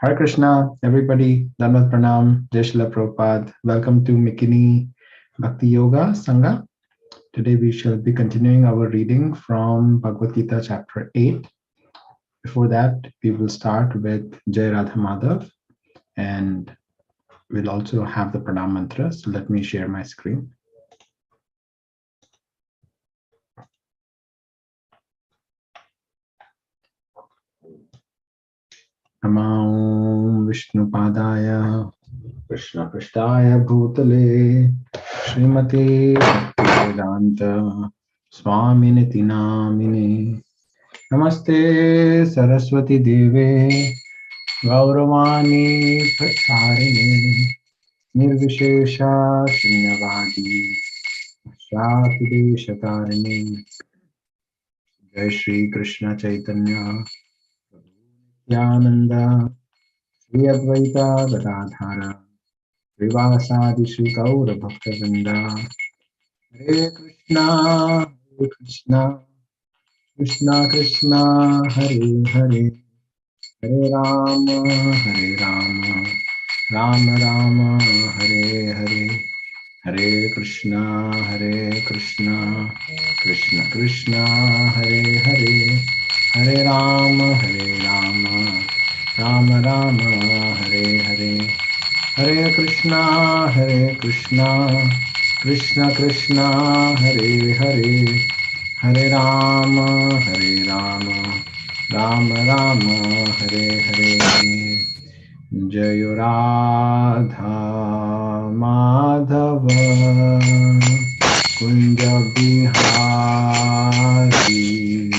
Hare Krishna, everybody. Dandavat Pranam, Jai Shila Prabhupada. Welcome to McKinney Bhakti Yoga Sangha. Today we shall be continuing our reading from Bhagavad Gita chapter 8. Before that, we will start with Jai Radha Madhav and we'll also have the Pranam mantra. So let me share my screen. Namah Vishnupadaya Krishna Prishtaya Bhutale Srimati Bhaktivedanta Swaminiti Namine Namaste Saraswati Deve Gauravani Pracharine Nirvishesha Shunyavadi Shakti Deshatarine Jai Shri Krishna Chaitanya Nityananda Shri Advaita Gadadhara Srivasadi Shri Gaura Bhaktavinda Hare Krishna Krishna Krishna Hare Hare Hare Rama Rama Rama Hare Hare Hare Krishna Krishna Krishna Hare Hare Hare Rama Rama Rama Hare Hare Hare Krishna Krishna Krishna Hare Hare Hare Rama Rama Rama Hare Hare Jai Radha Madhava Kunja Bihari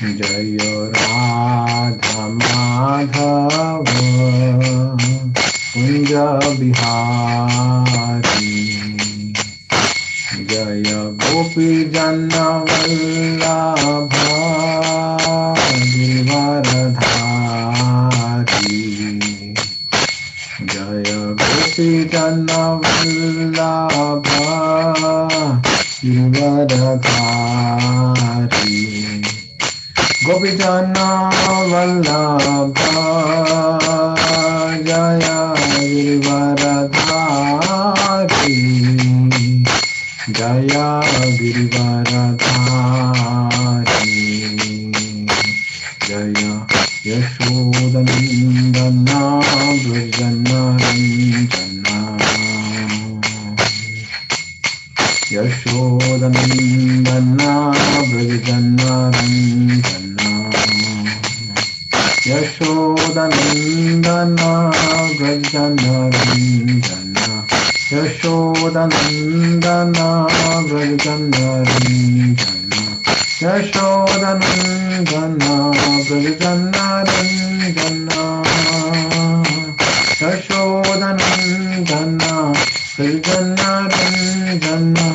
Jai Radha Madhava Kunja Bihari Jaya Gopi Jana Vallabha Givaradhari Jaya Gopi Jana Vallabha Givaradhari Gopi Jana Vallabha Jaya Givaradhari Jaya Girivaradhari Jaya Yashodandana Vrajanaranjana Yashodandana Vrajanaranjana Yashodandana Vrajanaranjana Yashodanandana Vrajanaranjana Yashodanandana Vrajanaranjana Yashodanandana Vrajanaranjana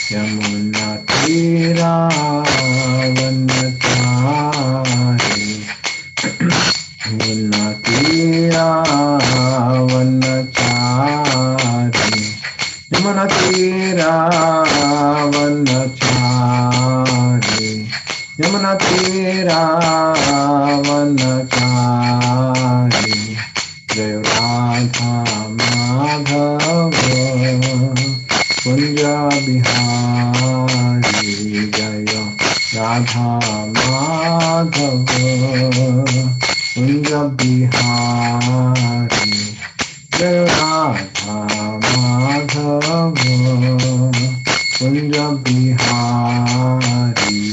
Yamuna Tira Vanachari Yamuna Tira Vanachari Yamuna Tira Vanachari Yamuna Tira Vanachari Jai Radha Madhava Kunja Bihari Jaya Radha Madhava Kunja Bihari Jai Radha Madhava Kunja Bihari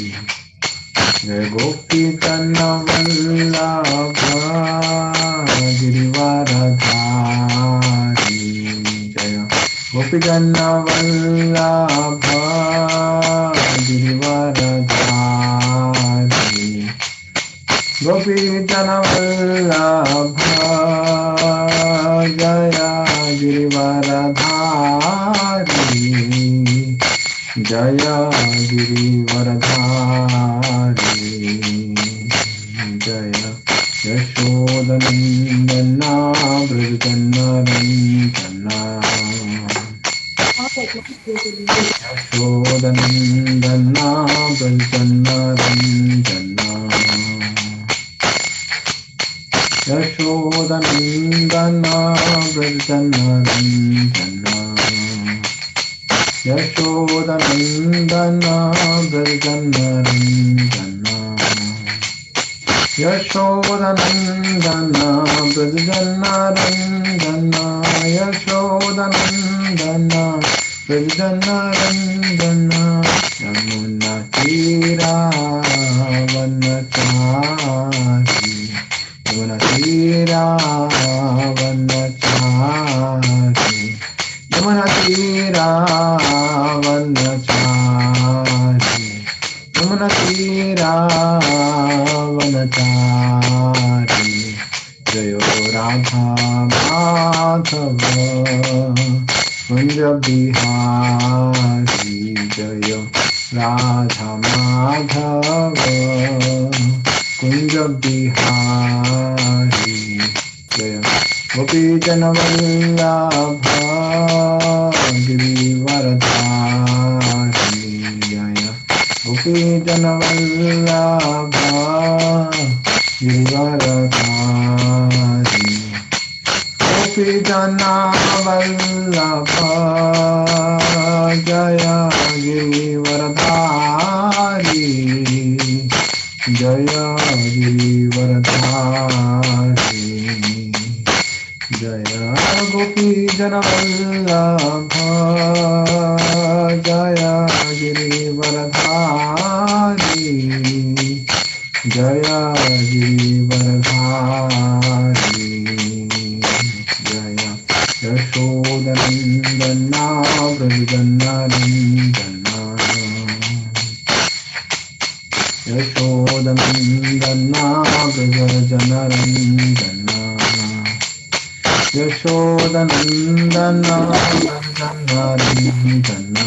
Jai Gopi Jana Vallabha Girivaradhari Jaya Gopi Jana Vallabha Girivaradhari Gopi Jana Vallabha Jaya Girivaradhari Jaya Girivaradhari Jaya Yashodanandana Vrajanaranjana Yashodanandana Vrajanaranjana Yashodanandana Brajanarandana Yashodanandana Brajanarandana Yashodanandana Brajanarandana Yashodanandana Brajanarandana Yamuna Tira Vanachari Yamuna Tira Vanachari Yamuna Tira Vanachari Yamuna Tira Vanachari Jayo Radha Madhava Kunja Bihari Jayo Radha Madhava Kunja Bihari Jaya Gopi Jana Vallabha Girivaradhari Jaya Gopi Jana Vallabha Girivaradhari Gopi Jana Vallabha Jaya Girivaradhari Jaya Girivaradhari Jaya Gopi Jana Vallabha Jaya Girivaradhari Jaya Girivaradhari Jaya Yashodanandana Brajanarandana Yashodanandana Brajanarandana Yashodanandana Brajanarandana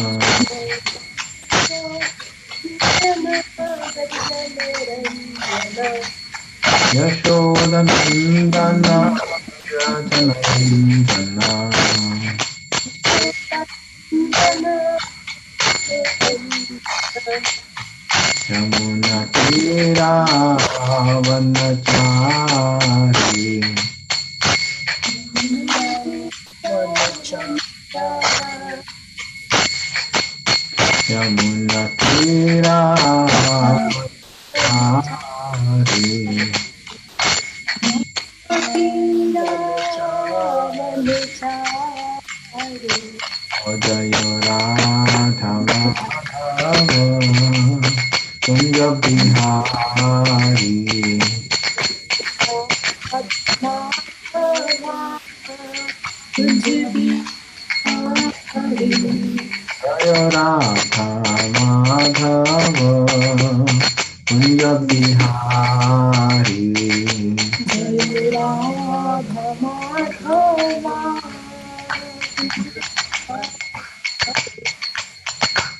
Yashodanandana Brajanarandana Yamuna Tira Vanachari Yamuna Tira Vanachari Jayo Radha Madhava Kunja Bihari Jayo Radha Madhava Kunja Bihari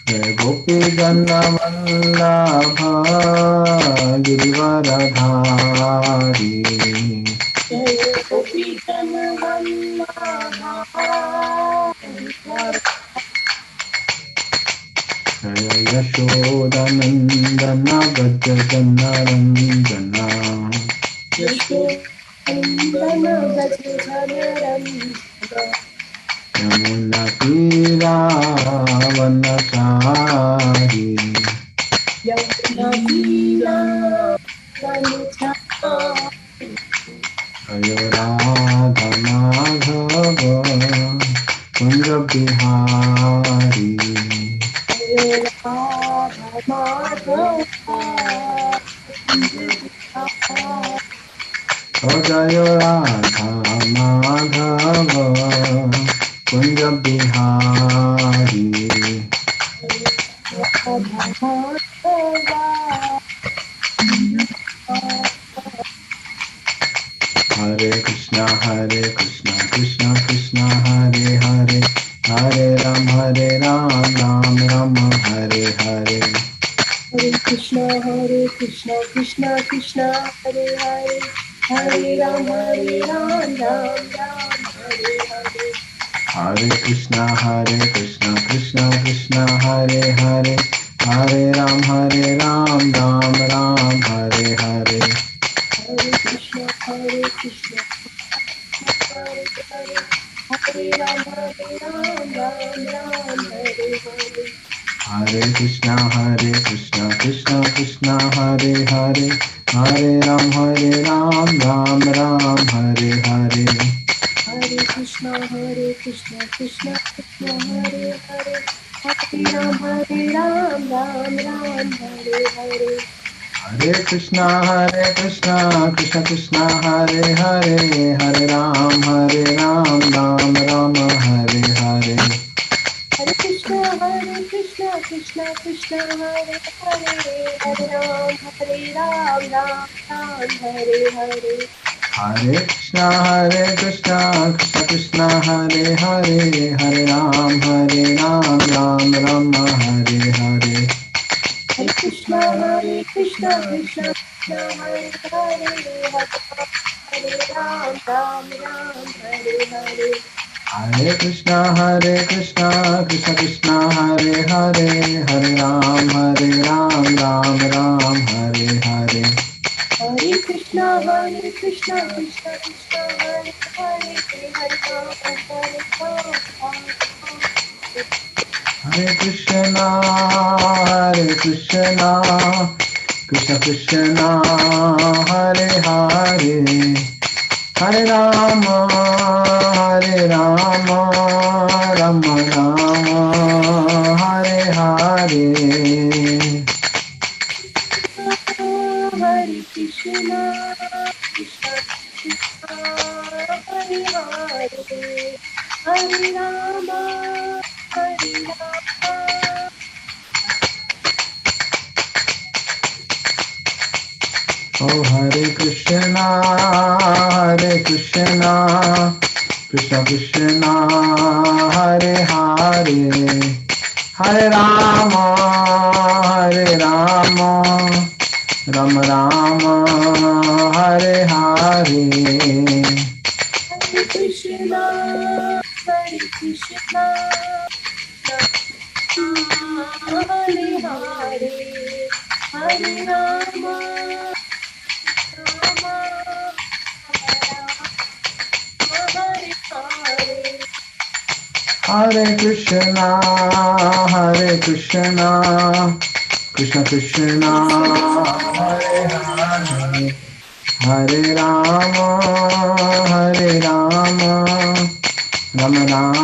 Jai Gopi Jana Vallabha Girivaradhari Jaya Yashodanandana Brajanarandana Yamuna Tira Vanachari Jaya Radha Madhava Kunja Bihari Jaya Radha Madhava Kunja Bihari Hare Krishna Krishna Krishna Hare Hare Hare Ram Ram Ram Hare Hare Hare Krishna Krishna Krishna Hare Hare Hare Ram Ram Ram Hare Hare Hare Krishna Krishna Krishna Hare Hare Hare Ram Ram Ram Hare Hare Hare Krishna Hare Krishna, Hare Hare, Hare Ram, Ram Ram, Hare Hare. Hare Krishna, Krishna Krishna, Hare Hare, Hare Ram, Ram Ram, Hare Hare. Hare Krishna, Krishna Krishna, Hare Hare, Hare Ram, Ram Ram, Hare Hare. Hare Krishna, Krishna Krishna, Hare Hare, Hare Ram, Ram Ram, Hare Hare. Hare Krishna, Krishna Krishna, Hare Hare, Hare Ram, Ram Ram, Hare Hare. Hare Krishna, Krishna Krishna, Hare Hare, Hare Ram, Ram Ram, Hare Hare. Hare Krishna, Krishna Krishna, Hare Hare, Hare Ram, Ram Ram, Hare Hare. Hare Krishna, Krishna Krishna, Hare Hare, Hare Ram, Ram Ram, Hare Hare. Hare Krishna, Krishna Krishna, Hare Hare, Hare Ram, Hare Krishna, Krishna Krishna, Hare Hare, Hare Rama, Rama Rama, Hare Hare. Hare Krishna, Krishna Krishna, Hare Hare, Hare Rama, Hare Rama. Oh, Hare Krishna, Krishna Krishna, Hare Hare, Hare Rama, Rama Rama, Hare Hare. Hare Krishna, Hare Krishna, Hare Hare, Hare Rama, Rama, Hare Hare. Hare Krishna, Krishna Krishna, Hare Hare, Hare Rama, Rama Rama, Hare Hare. Hare Krishna, Hare Krishna, Krishna Krishna, Hare Hare, Hare Rama, Hare Rama, Rama Rama.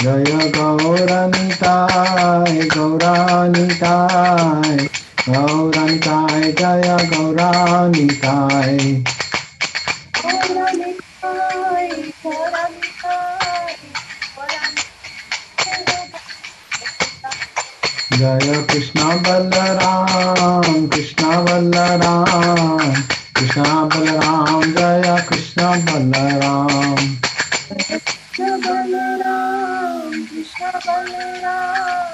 Jaya Gauranitai, Gauranitai, Gauranitai, Jaya Gauranitai. Gauranitai, Gauranitai, Gauranitai. Jaya Krishna Balaram, Krishna Balaram, Krishna Balaram, Jaya Krishna Balaram. Krishna Balaram, Krishna Balaram.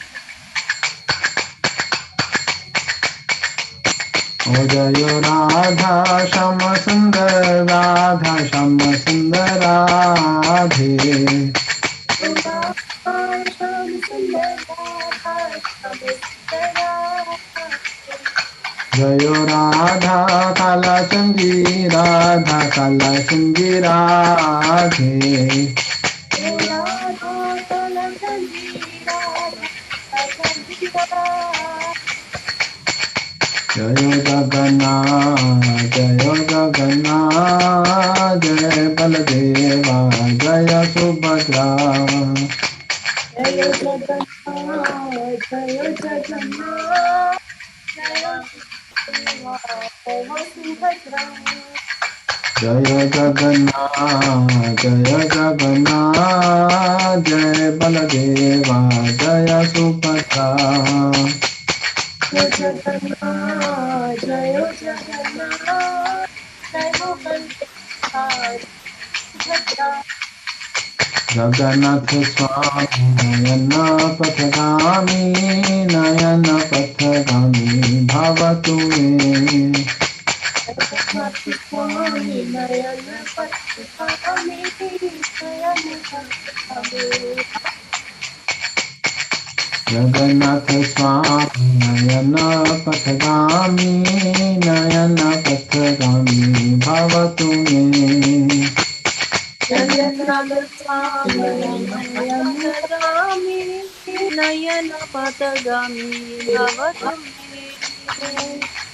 O Jaya Radha Shama Sundar, Radha Shama Sundar Radhe. Jayo Radha Kala Changi, Radha Kala Changi Radhe. Jayo Jagannath, Jayo Jagannath, Jai Baladeva, Jaya Subhadra. Jaya Jagannath, Jaya Jagannath, Jaya Subhadra. Jaya Jagannath, Jaya Jagannath, Jai Baladeva, Jaya Subhadra. Jaya Jagannath, Jaya Jagannath, Jaya Subhadra. Jagannath स्वामी नयन पथगामी नयन पथगामी भवतु मे जगन्नाथ स्वामी नयन पथगामी नयन पथगामी जगन्नाथ स्वामी नयन पथगामी नयन पथगामी भवतु मे जगन्नाथ स्वामी नयन पथगामी नयन पथगामी भवतु मे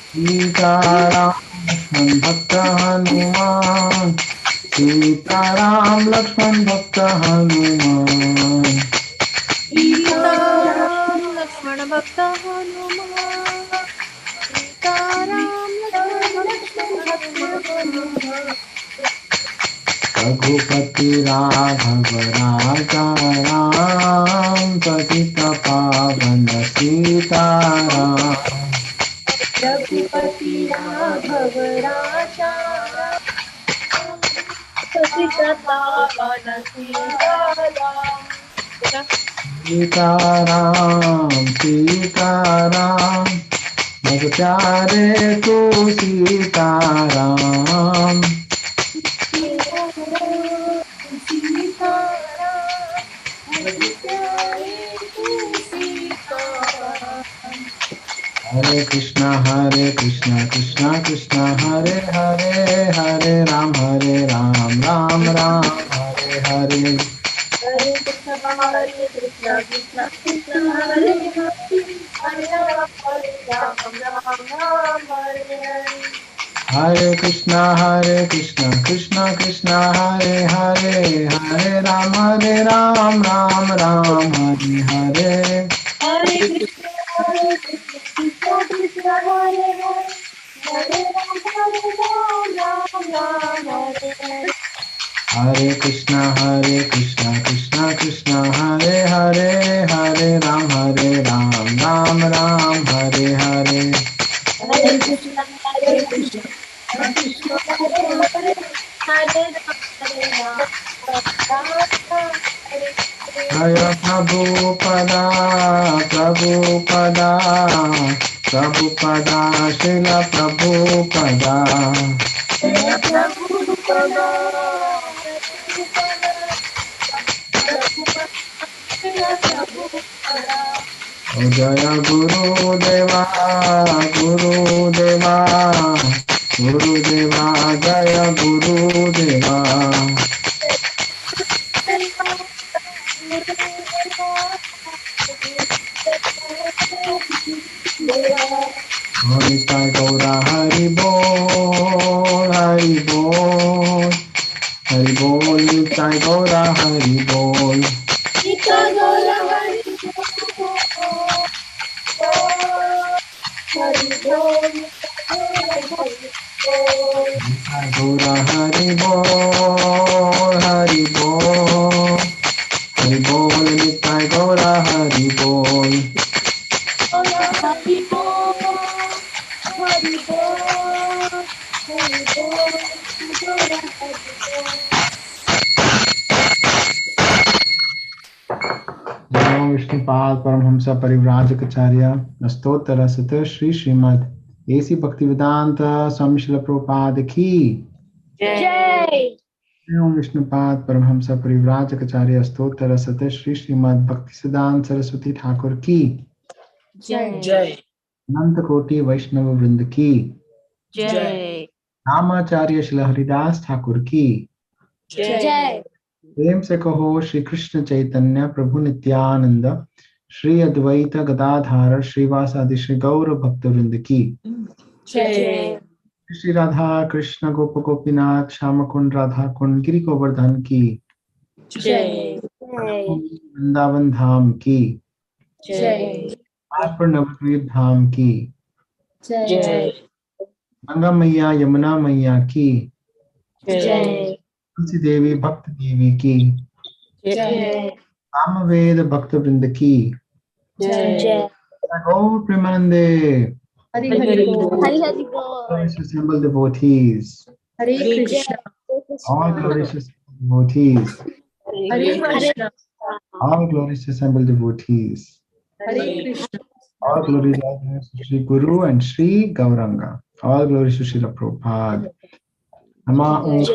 सीताराम लक्ष्मण भक्त हनुमान सीताराम लक्ष्मण भक्त हनुमान सीताराम लक्ष्मण भक्त हनुमान सीताराम लक्ष्मण भक्त हनुमान रघुपति राघव राजा राम पतित पावन सीताराम रघुपति राघव राजा पतित पावन सीताराम सीताराम सीताराम भग प्यारे तू सीताराम हरे कृष्णा कृष्णा कृष्णा हरे हरे हरे राम राम राम हरे हरे हरे कृष्ण कृष्ण कृष्ण हरे हरे हरे राम राम राम हरे हरे हरे कृष्णा कृष्णा कृष्णा हरे हरे हरे राम राम राम हरे हरे हरे कृष्ण कृष्ण कृष्ण हरे हरे हरे राम राम हरे हरे हरे कृष्णा कृष्णा कृष्णा हरे हरे हरे राम राम हरे हरे हरे कृष्ण कृष्ण कृष्ण हरे हरे हरे राम राम हरे हरे जय प्रभुपदा प्रभुपदा प्रभुपदा शिल प्रभुपदा जय प्रभुपदा प्रभुपदा जय गुरुदेवा गुरुदेवा गुरुदेवा जय गुरुदेवा निताय गौरा हरि बोल हरि बोल हरि बोल निताय गौरा हरि बोल निताय गौरा हरि बोल निताय गौरा हरि बोल हरि बोल हरि बोल निताय गौरा हरि बोल हरि बोल हरि बोल हरि बोल गौरा हरि बोल नमो विष्णुपाद परमहंस परिव्राजकाचार्य स्तोत्र सत श्री श्रीमद एसी भक्तिवेदांत स्वामी श्रील प्रभुपाद की जय नमो विष्णुपाद परमहंस परिव्राजकाचार्य स्तोत्र सत श्री श्रीमद भक्तिसिद्धांत सरस्वती ठाकुर की जय अनंत कोटि वैष्णव वृंद की जय रामाचार्य श्री हरिदास ठाकुर की जय प्रेम से कहो श्री कृष्ण चैतन्य प्रभु नित्यानंद श्री अद्वैत गदाधार श्रीवासादि श्री गौर भक्त वृंद की जय श्री राधा कृष्ण गोप गोपीनाथ श्याम कुंड राधा कुंड गिरि गोवर्धन की जय वृंदावन धाम की जय मायापुर नवद्वीप धाम की जय गंगा मैया यमुना मैया की जय तुलसी देवी भक्त देवी की जय सामवेद भक्त वृंद की जय गौर प्रेमानंदे हरि हरि बोल हरि हरि बोल assembled devotees Hare Krishna all glorious devotees Hare Krishna. All glories to assembled devotees. Hare Krishna. All glories to Shri Guru and Shri Gauranga. All glories to Srila Prabhupada. Nama Om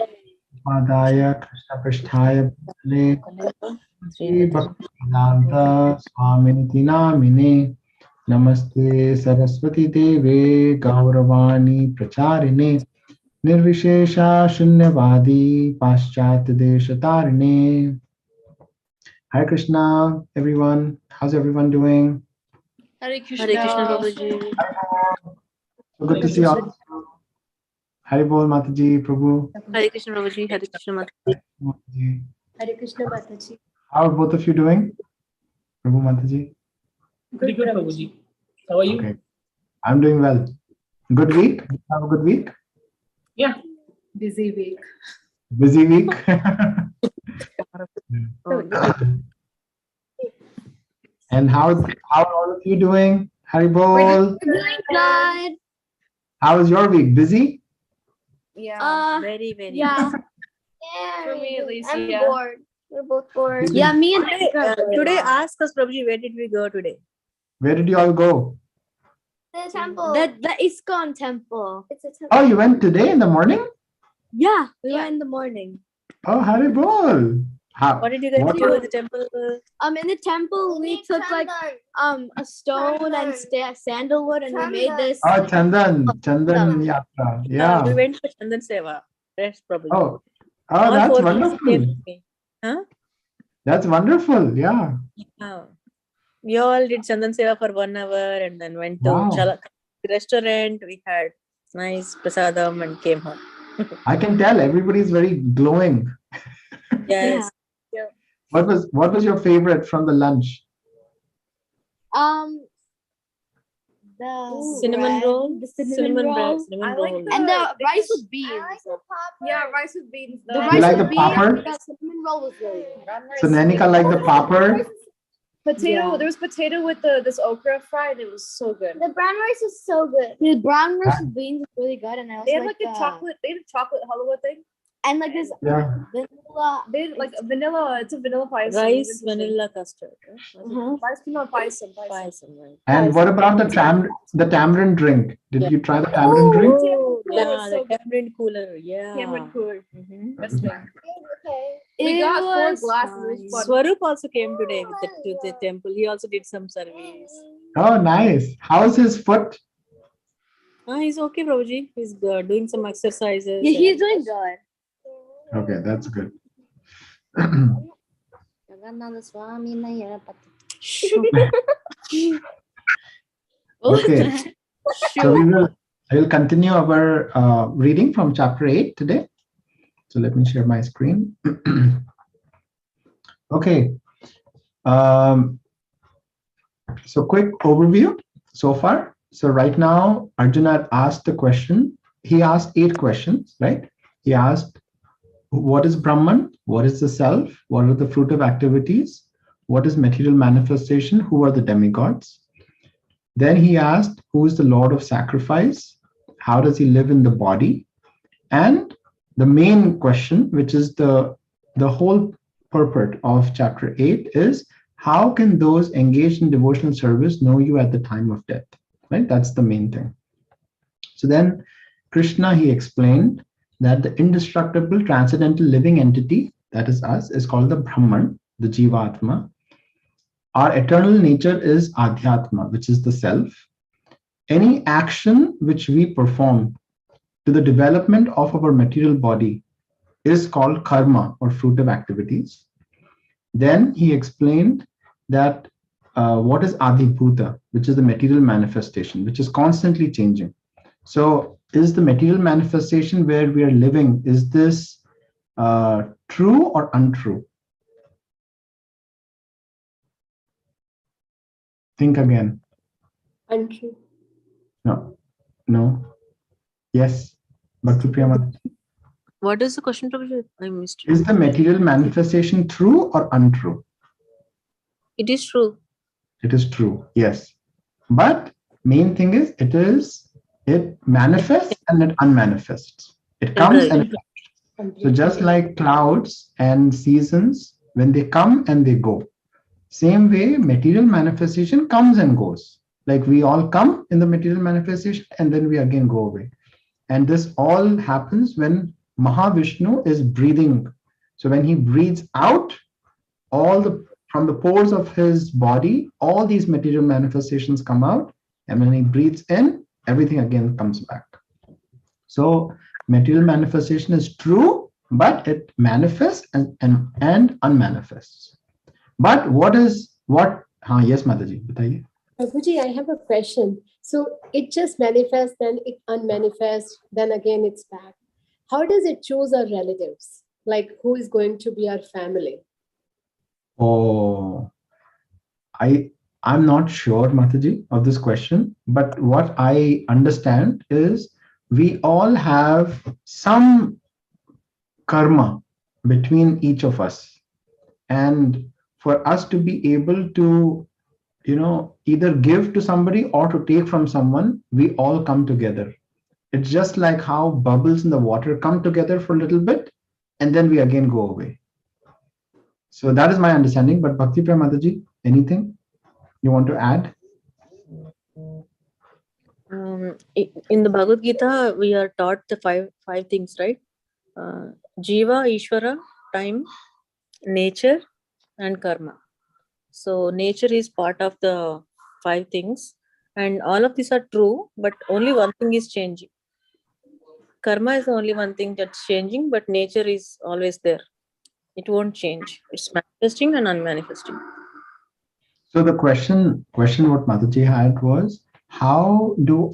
Padaya Krishna Prasthaya Bhutale Shri Bhaktivedanta Swaminiti Namine Namaste Saraswati Deve Gauravani Pracharine Nirvishesha Shunyavadi Paschat Deshatarine. Hare Krishna, everyone. How's everyone doing? Hare Krishna Babaji. So good to see all. Hare Bol Mataji, Prabhu. Hare Krishna Babaji. Hare Krishna Mataji. Mataji. Hare Krishna Mataji. How are both of you doing? Prabhu Mataji? Pretty good, Prabhuji. How are you? Okay. I'm doing well. Good week? Did you have a good week? Yeah. Busy week. Busy week? And how are all of you doing? Hare Bol. Doing good. How was your week? Busy? Yeah. Very. Yeah. For me at least, I'm yeah. bored. We're both bored. Busy. Yeah, me and Today, ask us, Prabhuji, where did we go today? Where did you all go? the temple. The ISKCON temple. It's a temple. Oh, you went today in the morning? Yeah, we went in the morning. Oh, Hare Bol. What did you guys What- do at the temple? In the temple we took like a stone and sandalwood and we made this. Oh, Chandan Yatra. We Yeah. went for Chandan Seva. Rest, Prabhuji. Oh, All that's 4 wonderful. came with me. That's wonderful. Yeah. We all did Chandan Seva for 1 hour and then went to Wow. restaurant. We had nice prasadam and came home. I can tell everybody's very glowing. Yes. What was your favorite from the lunch? The Cinnamon bread, roll. the cinnamon roll, Cinnamon I like roll. the- and the rice with beans. Yeah, rice with beans. The You rice like with the beans. popper? The cinnamon roll was really good. So Nanika like the popper. Potato. Yeah. There was potato with this okra fried. It was so good. The brown rice is so good. The brown rice with beans is really good, and I also They had like like a chocolate. They had a chocolate halwa thing. and like this Yeah. vanilla. They had like a vanilla. It's a vanilla pie. Rice, vanilla custard. Rice, no, paisam. Paisam, right? And what about the tamarind drink? Did you try the tamarind drink? Yeah, so the tamarind cooler. Yeah. Cameron cooler. Mhm. Best thing. It We got 4 was glasses. It was fun. Swarup also came today to the temple. He also did some service. Oh, nice. How's his foot? He's okay, Prabhuji. He's doing some exercises. Yeah, he's doing good. Okay, that's good. Okay. So I will continue our reading from chapter 8 today. So let me share my screen. Okay. So quick overview so far. So right now, Arjuna asked the question. He asked 8 questions, right? He asked, what is Brahman? What is the self? What are the fruit of activities? What is material manifestation? Who are the demigods? Then he asked, who is the Lord of sacrifice? How does he live in the body? And the main question, which is the whole purport of chapter 8, is how can those engaged in devotional service know you at the time of death? Right? That's the main thing. So then Krishna, he explained that the indestructible transcendental living entity, that is us, is called the Brahman, the Jivatma. Our eternal nature is Adhyatma, which is the self. Any action which we perform to the development of our material body is called karma, or fruit of activities. Then he explained that what is Adhibhuta, which is the material manifestation, which is constantly changing. So is the material manifestation where we are living, is this true or untrue? Think again. Untrue. No. Yes. Bhakti Priya Mataji. What is the question, Prabhuji? I missed it. Is the material manifestation true or untrue? It is true. It is true, yes. But main thing is it manifests and it unmanifests. It comes and it comes. So just like clouds and seasons when they come and they go. Same way, material manifestation comes and goes. Like we all come in the material manifestation and then we again go away. And this all happens when Mahavishnu is breathing. So when he breathes out, from the pores of his body, all these material manifestations come out. And when he breathes in, everything again comes back. So material manifestation is true, but it manifests and unmanifests. But yes, Mataji, bataiye. Prabhuji, I have a question. So it just manifests, then it unmanifests, then again it's back. How does it choose our relatives? Like who is going to be our family? Oh, I'm not sure, Mataji, of this question, but what I understand is we all have some karma between each of us. And for us to be able to, either give to somebody or to take from someone, we all come together. It's just like how bubbles in the water come together for a little bit and then we again go away. So that is my understanding. But Bhakti Priya Mataji, anything you want to add? In the Bhagavad Gita, we are taught the five things, right? Jiva, Ishvara, time, nature, and karma. So nature is part of the 5 things, and all of these are true, but only one thing is changing. Karma is the only one thing that's changing, but nature is always there. It won't change. It's manifesting and unmanifesting. So the question what Mataji had was, how do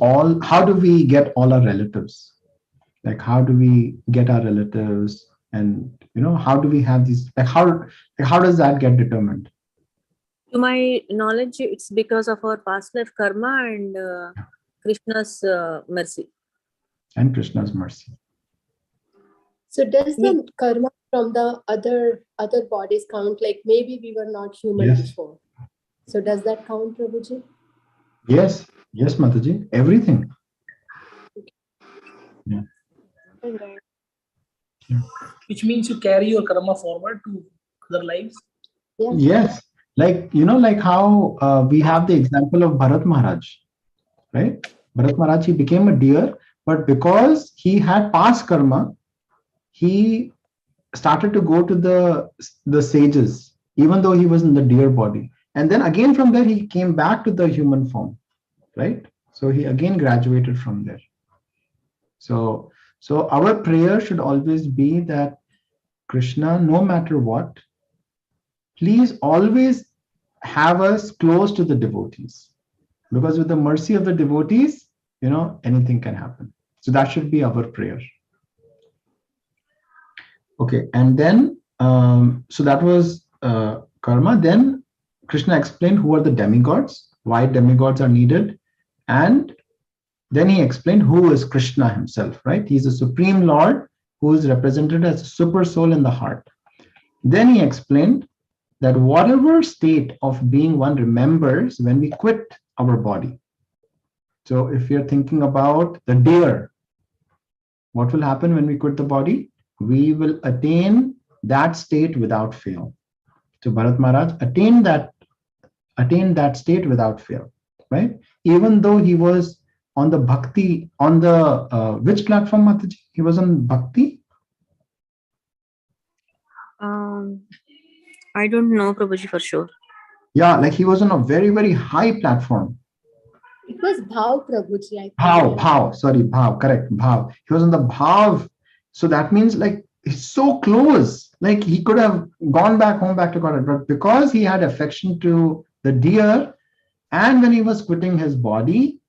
we get all our relatives? Like how do we get our relatives, and how do we have these, how does that get determined? To my knowledge, it's because of our past life karma and Krishna's mercy. And Krishna's mercy. So does the karma from the other bodies count? Like maybe we were not human before. So does that count, Prabhuji? Yes, Mataji. Everything. Yeah. Which means you carry your karma forward to other lives. Yeah. Yes, like how we have the example of Bharat Maharaj, right? Bharat Maharaj, he became a deer, but because he had past karma, he started to go to the sages, even though he was in the deer body. And then again from there, he came back to the human form, right? So he again graduated from there. So our prayer should always be that Krishna, no matter what, please always have us close to the devotees, because with the mercy of the devotees, anything can happen. So that should be our prayer. Okay, and then so that was karma. Then Krishna explained who are the demigods, why demigods are needed, and then he explained who is Krishna himself, right? He's the Supreme Lord who is represented as a super soul in the heart. Then he explained that whatever state of being one remembers when we quit our body. So if you're thinking about the deer, what will happen when we quit the body? We will attain that state without fail. So Bharat Maharaj attained that state without fail, right? Even though he was on the Bhakti, on the which platform, Mataji? He was on Bhakti? I don't know, Prabhuji, for sure. Yeah, like he was on a very, very high platform. It was Bhav, Prabhuji. Bhav, correct, Bhav. He was on the Bhav. So that means like he's so close, like he could have gone back home, back to God, but because he had affection to the deer, and when he was quitting his body,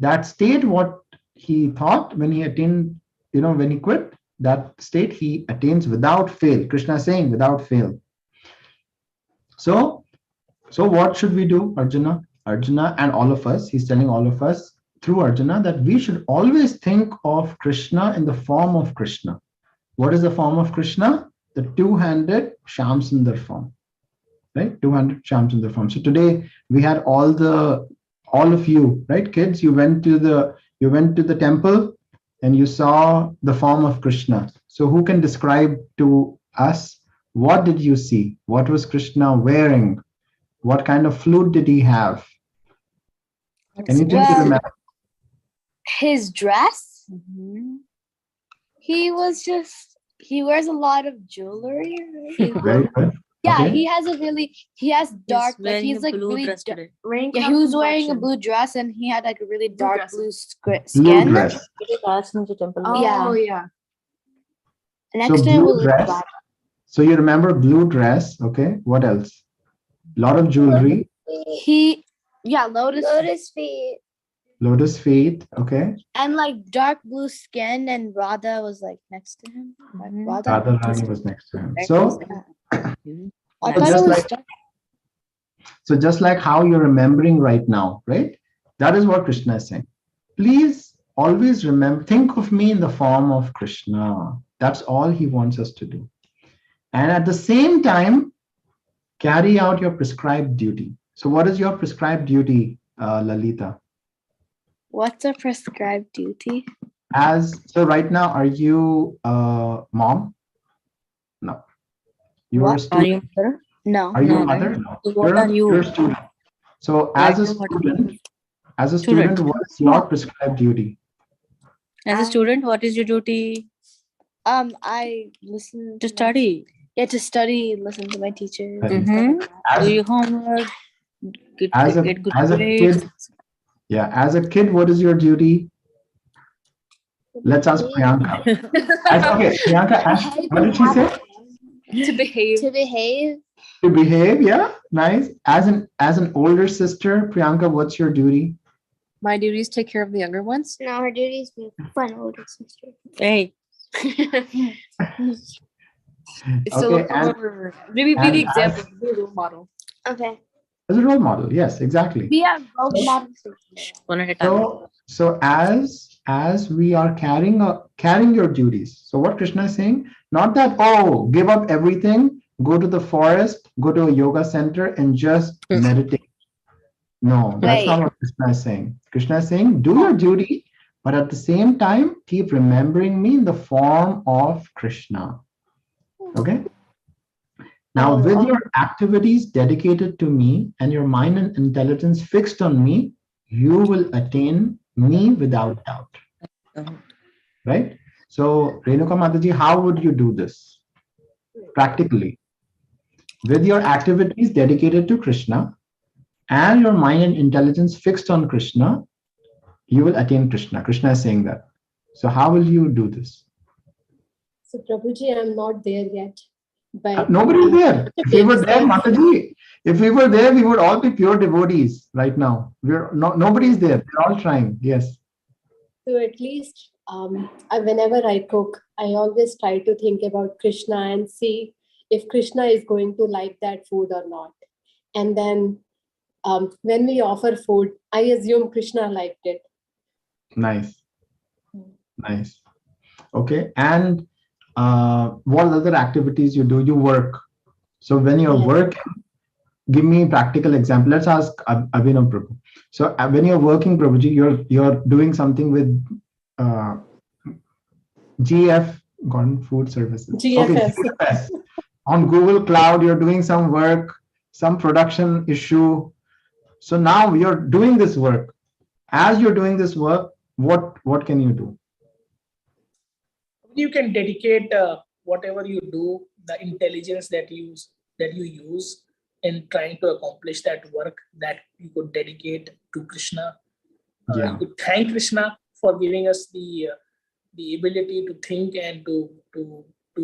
that state, what he thought when he attained, when he quit, that state he attains without fail. Krishna is saying without fail. So what should we do, Arjuna? Arjuna and all of us, he's telling all of us through Arjuna that we should always think of Krishna in the form of Krishna. What is the form of Krishna? The two-handed Shyam Sundar form, right? Two-handed Shyam Sundar form. So today we had all of you, right, kids? You went to the temple and you saw the form of Krishna. So who can describe to us What did you see? What was Krishna wearing? What kind of flute did he have? Anything you Well, remember? his dress, Mhm. he wears a lot of jewelry. Very good. Yeah, Okay. he has dark, He's like wearing he's a like blue really dress dark. today. Yeah, he was wearing a blue dress and he had like a really dark dress. blue Blue skin. dress. Today asked him to temple. Yeah. yeah. Next So to him blue was dress. Radha. So you remember blue dress. Okay. What else? Lot of jewelry. Lotus feet. Lotus feet. Okay. And like dark blue skin, and Radha was like next to him. Like, Mhm. Radha. Radharani was next to him. So I So thought just it was like- dark. So just like how you're remembering right now, right? That is what Krishna is saying. Please always remember, think of me in the form of Krishna. That's all he wants us to do. And at the same time, carry out your prescribed duty. So what is your prescribed duty, Lalita? What's a prescribed duty? So right now, are you mom? No. You're a What? Are student. you mother? No. Are you No, a mother? right? No. So what are you? You're a student. So Right as a now, what- student, Student. what is your prescribed duty? As a student, what is your duty? I listen To my- study. Yeah, to study, listen to my teachers. Study. and stuff like Mhm. that. As- Do your homework. Get As get good a grades. kid, yeah, as a kid, what is your duty? Let's ask Priyanka. Okay, Priyanka, what did she say? To behave. To behave. To behave, yeah, nice. As an older sister, Priyanka, what's your duty? My duty is to take care of the younger ones. No, her duty is to be fun older sister. Hey, It's to Okay, look over. Maybe be and the example, be the role model. Okay. As a role model, yes, exactly. We have role models. one at a time. So as we are carrying your duties. So what Krishna is saying, not that give up everything, go to the forest, go to a yoga center, and just meditate. No, that's not Right. what Krishna is saying. Krishna is saying, do your duty, but at the same time, keep remembering me in the form of Krishna. Okay? Now, with your activities dedicated to me and your mind and intelligence fixed on me, you will attain me without doubt. Right? So, Renuka Mataji, how would you do this practically? With your activities dedicated to Krishna and your mind and intelligence fixed on Krishna, you will attain Krishna. Krishna is saying that. So, how will you do this? So Prabhuji, I'm not there yet. But Nobody is there. If we were there, Mataji, if we were there, we would all be pure devotees right now. Nobody is there. They're all trying. Yes. So at least whenever I cook, I always try to think about Krishna and see if Krishna is going to like that food or not. And then when we offer food, I assume Krishna liked it. Nice. Nice. Okay. And what other activities you do? You work. So when you're Yes. working, give me practical example. Let's ask Abhinav Prabhu. So when you're working, Prabhuji, you're doing something with GF, Gordon Food Services. GFS. Okay, GFS. On Google Cloud, you're doing some work, some production issue. So now you're doing this work. As you're doing this work, what can you do? You can dedicate whatever you do, the intelligence that you use in trying to accomplish that work, that you could dedicate to Krishna. Yeah. You could thank Krishna for giving us the ability to think and to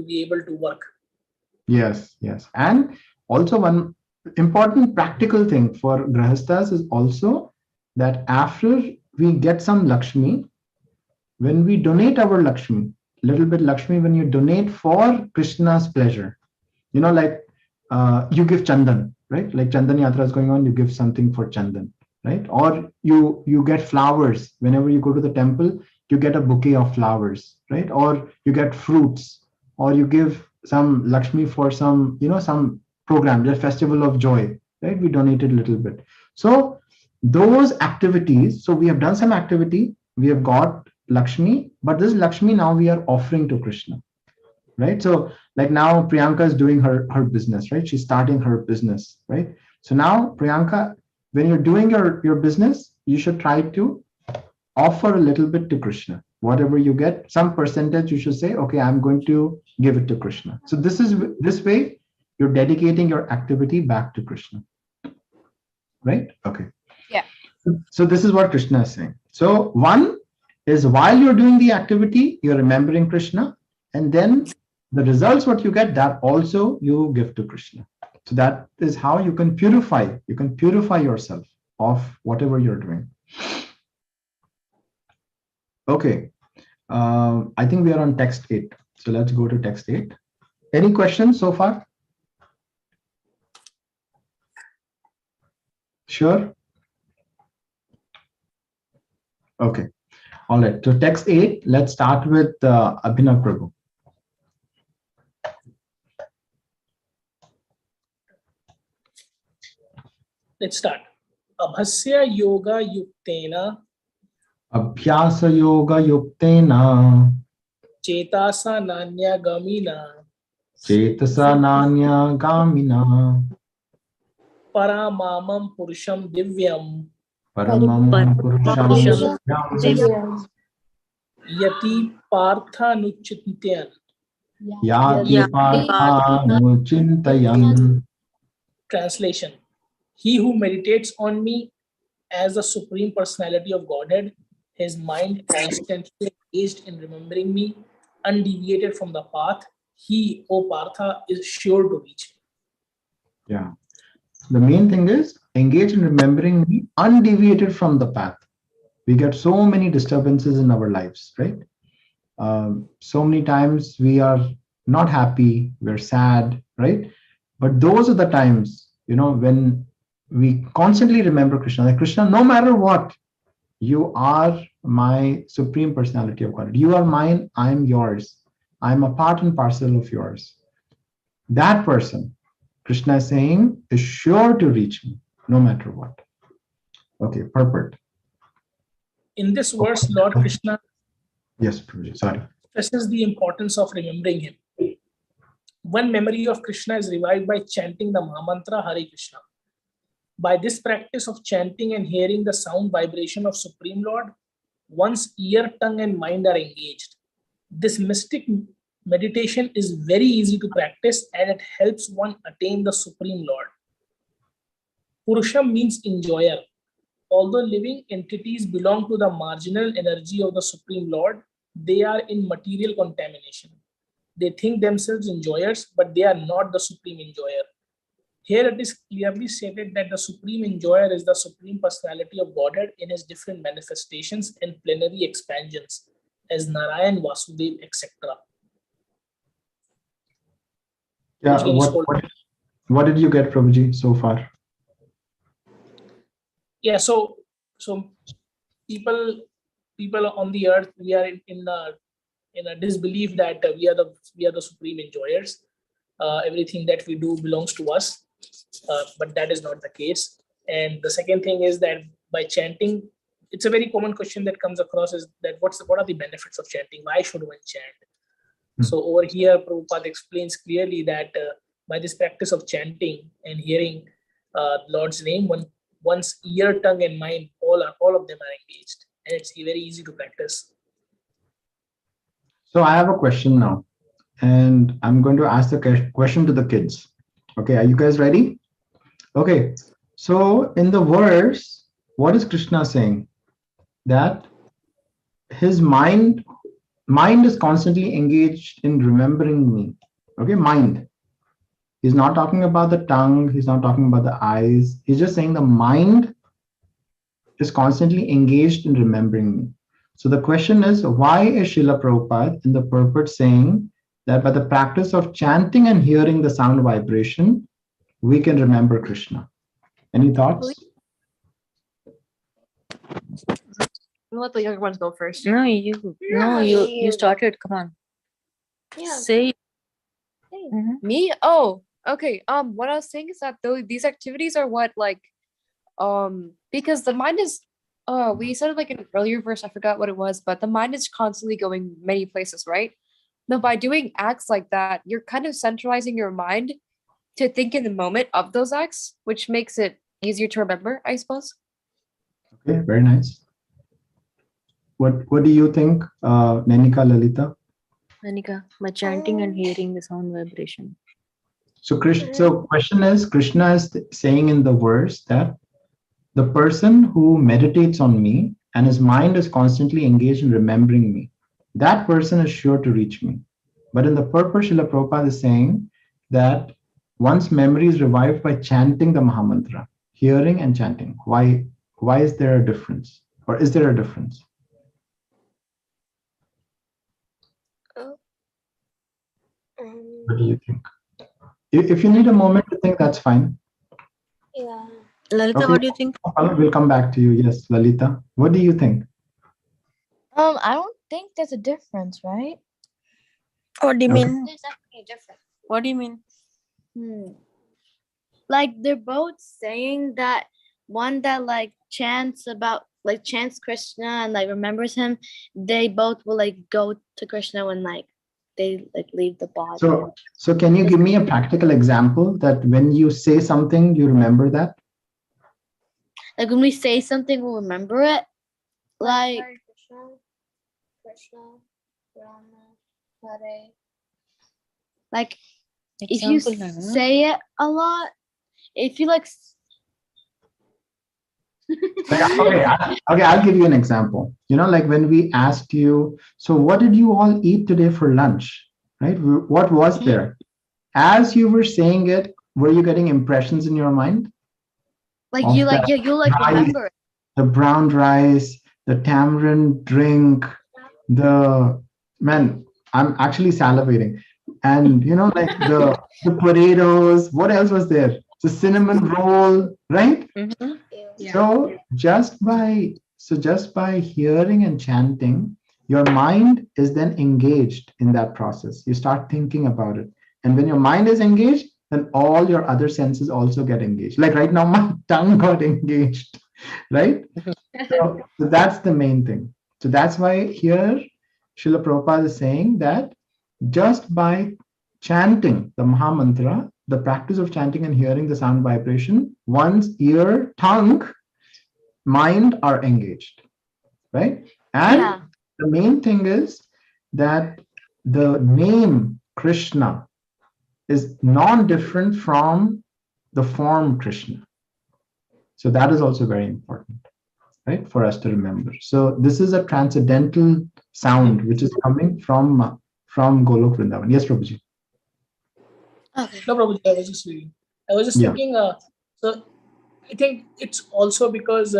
be able to work. Yes, yes. And also one important practical thing for Grahastas is also that after we get some Lakshmi, when we donate our Lakshmi, little bit Lakshmi, when you donate for Krishna's pleasure, like you give Chandan, right? Like Chandan Yatra is going on, you give something for Chandan, right? Or you get flowers. Whenever you go to the temple, you get a bouquet of flowers, right? Or you get fruits, or you give some Lakshmi for some, some program, the festival of joy, right? We donated a little bit. So those activities, so we have done some activity, we have got Lakshmi, but this Lakshmi now we are offering to Krishna, right? So like now Priyanka is doing her business, right? She's starting her business, right? So now Priyanka, when you're doing your business, you should try to offer a little bit to Krishna. Whatever you get, some percentage, you should say, okay, I'm going to give it to Krishna. So this way you're dedicating your activity back to Krishna, right? Okay. Yeah. So this is what Krishna is saying. So one is while you're doing the activity, you're remembering Krishna, and then the results what you get, that also you give to Krishna. So that is how you can purify yourself of whatever you're doing. Okay. I think we are on text 8. So let's go to text 8. Any questions so far? Sure. Okay. All right. So text 8, let's start with Abhinav Prabhu. Let's start. Abhasya yoga yuktena Abhyasa yoga yuktena chetasa nanya gamina chetasa nanya gamina paramamam purusham divyam paramam purusham Divyam. yati partha nuchintyan. yati parthanu chintayan. Translation. He who meditates on me as the Supreme Personality of Godhead, his mind constantly engaged in remembering me, undeviated from the path, he, O Partha, is sure to reach. Yeah. The main thing is engage in remembering me, undeviated from the path. We get so many disturbances in our lives, right? So many times we are not happy, we're sad, right? But those are the times, when we constantly remember Krishna. Like Krishna, no matter what, you are my Supreme Personality of God. You are mine, I'm yours. I'm a part and parcel of yours. That person, Krishna is saying, is sure to reach me, no matter what. Okay, purport. In this verse, Lord Krishna Yes, Prabhuji, sorry. stresses the importance of remembering him. One memory of Krishna is revived by chanting the Mahamantra Hare Krishna. By this practice of chanting and hearing the sound vibration of Supreme Lord, one's ear, tongue, and mind are engaged. This mystic meditation is very easy to practice and it helps one attain the Supreme Lord. Purusham means enjoyer. Although living entities belong to the marginal energy of the Supreme Lord, they are in material contamination. They think themselves enjoyers, but they are not the Supreme Enjoyer. Here it is clearly stated that the Supreme Enjoyer is the Supreme Personality of Godhead in his different manifestations and plenary expansions as Narayan, Vasudev, etc. Yeah, what did you get, Prabhuji, so far? Yeah, so people on the earth, we are in a disbelief that we are the supreme enjoyers. Everything that we do belongs to us, but that is not the case. And the second thing is that by chanting, it's a very common question that comes across is that what are the benefits of chanting? Why should one chant? So over here, Prabhupada explains clearly that by this practice of chanting and hearing Lord's name, one's ear, tongue, and mind, all of them are engaged, and it's very easy to practice. So I have a question now, and I'm going to ask the question to the kids. Okay, are you guys ready? Okay, so in the verse, what is Krishna saying? That his mind is constantly engaged in remembering me. Okay, mind. He's not talking about the tongue. He's not talking about the eyes. He's just saying the mind is constantly engaged in remembering me. So the question is, why is Srila Prabhupada in the purport saying that by the practice of chanting and hearing the sound vibration, we can remember Krishna? Any thoughts? We'll let the younger ones go first. No, you started. Come on. Yeah. Say. Me? Oh, okay. What I was saying is that these activities are what because the mind is we said it like in an earlier verse, I forgot what it was, but the mind is constantly going many places, right? No, by doing acts like that, you're kind of centralizing your mind to think in the moment of those acts, which makes it easier to remember, I suppose. Okay, very nice. What do you think, Nanika, Lalita? Nanika, by chanting and hearing the sound vibration. So question is, Krishna is saying in the verse that the person who meditates on me and his mind is constantly engaged in remembering me, that person is sure to reach me. But in the purport, Srila Prabhupada is saying that one's memory is revived by chanting the Mahamantra, hearing and chanting. Why is there a difference? Or is there a difference? What do you think? If you need a moment to think, that's fine. Yeah. Lalita, Okay. what do you think? We'll come back to you. Yes, Lalita. What do you think? I don't think there's a difference, right? What do you Okay. mean? There's definitely a difference. What do you mean? Like they're both saying that one that like chants Krishna and like remembers him, they both will like go to Krishna when like they like leave the body. So can you give me a practical example that when you say something, you remember that? Like when we say something, we'll remember it. Like Krishna, Rama, Hare. Like if you Example, Nana. say it a lot, if you like. Okay, I'll give you an example. You know, like when we asked you, so what did you all eat today for lunch? Right? What was there? As you were saying it, were you getting impressions in your mind? Like Of you like that you'll like rice, remember it. the brown rice, the tamarind drink, man, I'm actually salivating. And you know, like the potatoes, what else was there? The cinnamon roll, right? Mm-hmm. Yeah. So just by hearing and chanting, your mind is then engaged in that process. You start thinking about it. And when your mind is engaged, then all your other senses also get engaged. Like right now, my tongue got engaged, right? So that's the main thing. So that's why here, Srila Prabhupada is saying that just by chanting the Mahamantra, the practice of chanting and hearing the sound vibration, one's ear, tongue, mind are engaged, right? And the main thing is that the name Krishna is non-different from the form Krishna. So that is also very important, right, for us to remember. So this is a transcendental sound which is coming from Golok Vrindavan. Yes, Prabhuji. Okay. No, Prabhuji, I was just reading. I was just thinking, so I think it's also because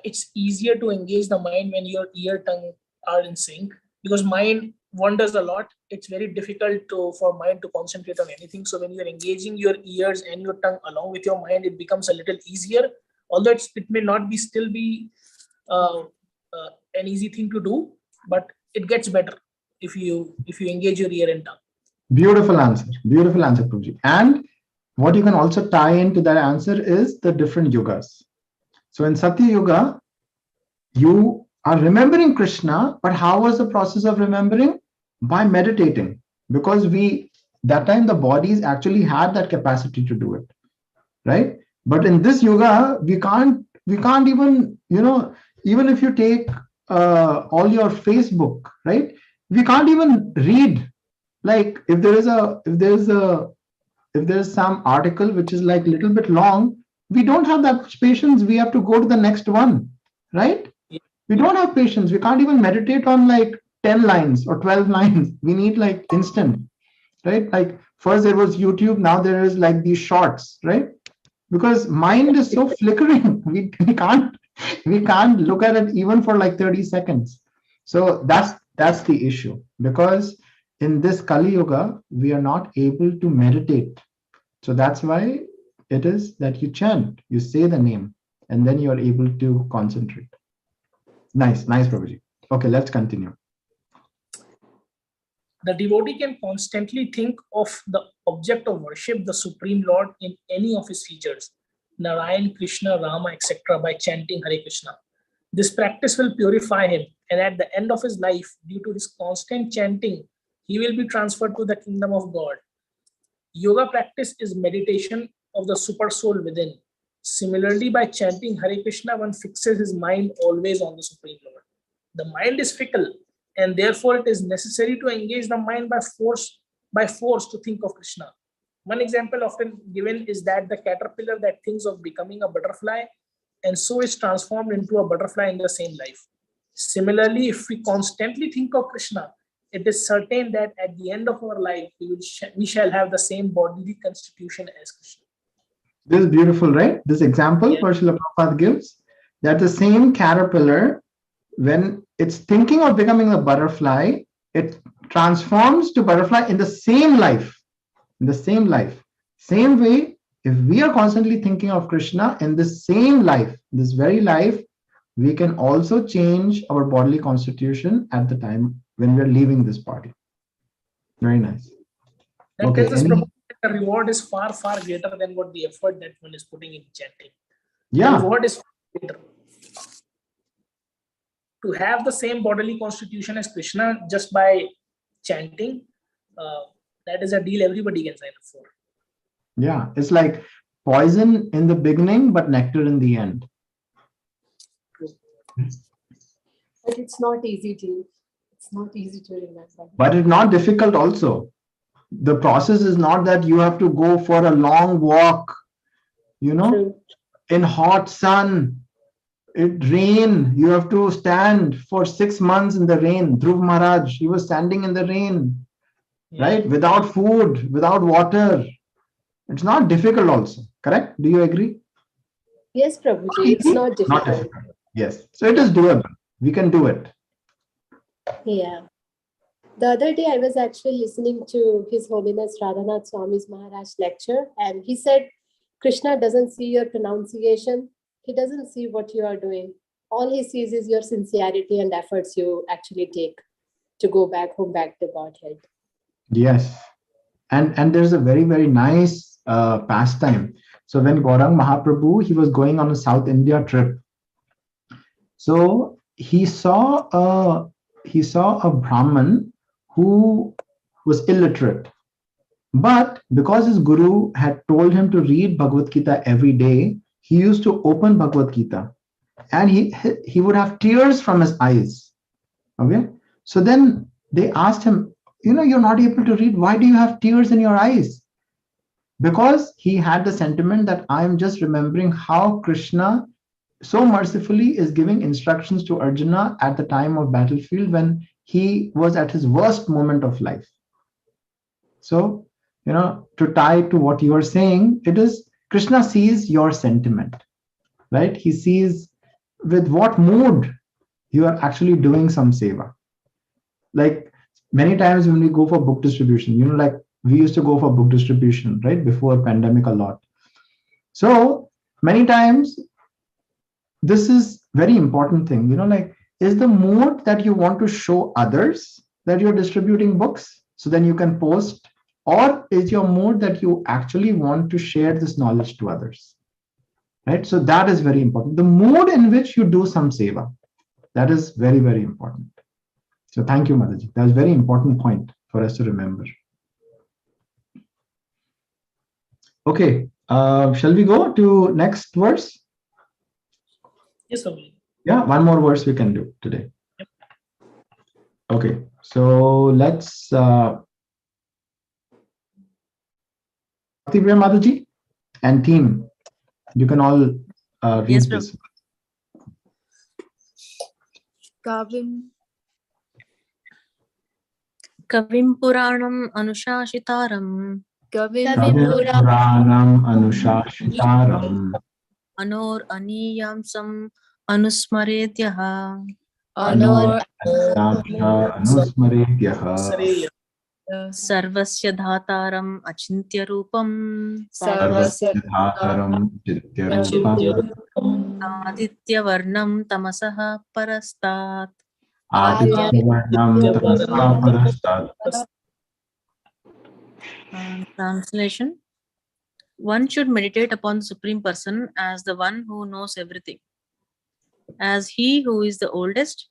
it's easier to engage the mind when your ear, tongue are in sync, because mind wanders a lot. It's very difficult for mind to concentrate on anything. So when you're engaging your ears and your tongue along with your mind, it becomes a little easier. Although it may not be still be an easy thing to do, but it gets better if you engage your ear and tongue. Beautiful answer, Prabhuji. And what you can also tie into that answer is the different yugas. So in Satya Yuga, you are remembering Krishna, but how was the process of remembering? By meditating, because that time the bodies actually had that capacity to do it, right? But in this yuga, we can't even, even if you take all your Facebook, right? We can't even read. Like if there's some article which is like a little bit long, we don't have that patience. We have to go to the next one, right? We don't have patience. We can't even meditate on like 10 lines or 12 lines. We need like instant, right? Like first there was YouTube, now there is like these shorts, right? Because mind is so flickering. We can't look at it even for like 30 seconds. So that's the issue, because in this Kali Yuga, we are not able to meditate. So that's why it is that you chant, you say the name, and then you are able to concentrate. Nice, Prabhuji. Okay, let's continue. The devotee can constantly think of the object of worship, the Supreme Lord, in any of his features, Narayan, Krishna, Rama, etc., by chanting Hare Krishna. This practice will purify him, and at the end of his life, due to his constant chanting, he will be transferred to the kingdom of God. Yoga practice is meditation of the super soul within. Similarly, by chanting Hare Krishna, one fixes his mind always on the Supreme Lord. The mind is fickle, and therefore it is necessary to engage the mind by force to think of Krishna. One example often given is that the caterpillar that thinks of becoming a butterfly and so is transformed into a butterfly in the same life. Similarly, if we constantly think of Krishna, it is certain that at the end of our life, we shall have the same bodily constitution as Krishna. This is beautiful, right? This example Yeah. Srila Prabhupada gives, that the same caterpillar, when it's thinking of becoming a butterfly, it transforms to butterfly in the same life. In the same life. Same way, if we are constantly thinking of Krishna in the same life, this very life, we can also change our bodily constitution at the time when we're leaving this body. Very nice. That Okay, tells us any- Prabhupada, the reward is far, far greater than what the effort that one is putting in chanting. The Yeah, reward is greater. To have the same bodily constitution as Krishna just by chanting, that is a deal everybody can sign up for. yeah. It's like poison in the beginning, but nectar in the end. But it's not easy to. It's not easy to remember. But it's not difficult also. The process is not that you have to go for a long walk, True. in hot sun, it rain, you have to stand for 6 months in the rain. Dhruv Maharaj, he was standing in the rain, right? Without food, without water. It's not difficult also, correct? Do you agree? Yes, Prabhuji, it's not Not difficult. difficult. Yes. So it is doable. We can do it. Yeah. The other day, I was actually listening to His Holiness Radhanath Swami's Maharaj lecture, and he said, Krishna doesn't see your pronunciation. He doesn't see what you are doing. All he sees is your sincerity and efforts you actually take to go back home, back to Godhead. Yes. And there's a very, very nice pastime. So when Gaurang Mahaprabhu, he was going on a South India trip. So he saw a Brahman who was illiterate. But because his guru had told him to read Bhagavad Gita every day, he used to open Bhagavad Gita and he would have tears from his eyes. Okay. So then they asked him, you're not able to read. Why do you have tears in your eyes? Because he had the sentiment that I'm just remembering how Krishna so mercifully is giving instructions to Arjuna at the time of battlefield when he was at his worst moment of life. So, to tie to what you are saying, it is Krishna sees your sentiment, right? He sees with what mood you are actually doing some seva. Like many times when we go for book distribution, like we used to go for book distribution, right? Before pandemic a lot. So many times, this is very important thing, like, is the mood that you want to show others that you're distributing books so then you can post, or is your mood that you actually want to share this knowledge to others, right? So that is very important. The mood in which you do some seva, that is very, very important. So thank you, Mataji. That was a very important point for us to remember. Okay, shall we go to next verse? Yes, Swami. Yeah, one more verse we can do today. Okay, so let's Bhakti Priya Mataji and team, you can all read Yes, this. Kavim Kavim Puranam Anushashitaram Puranam Anushashitaram Anor Aniyamsam Anusmaretyaha Anor Anusmaretyaha Sareya. Sarvasya Dhataram Achintya Rupam Sarvasya Dhataram Chityarupam Aditya Varnam Tamasaha Parastat. Adityavarnam Tamasa Parastat. Translation: one should meditate upon the Supreme Person as the one who knows everything, as he who is the oldest,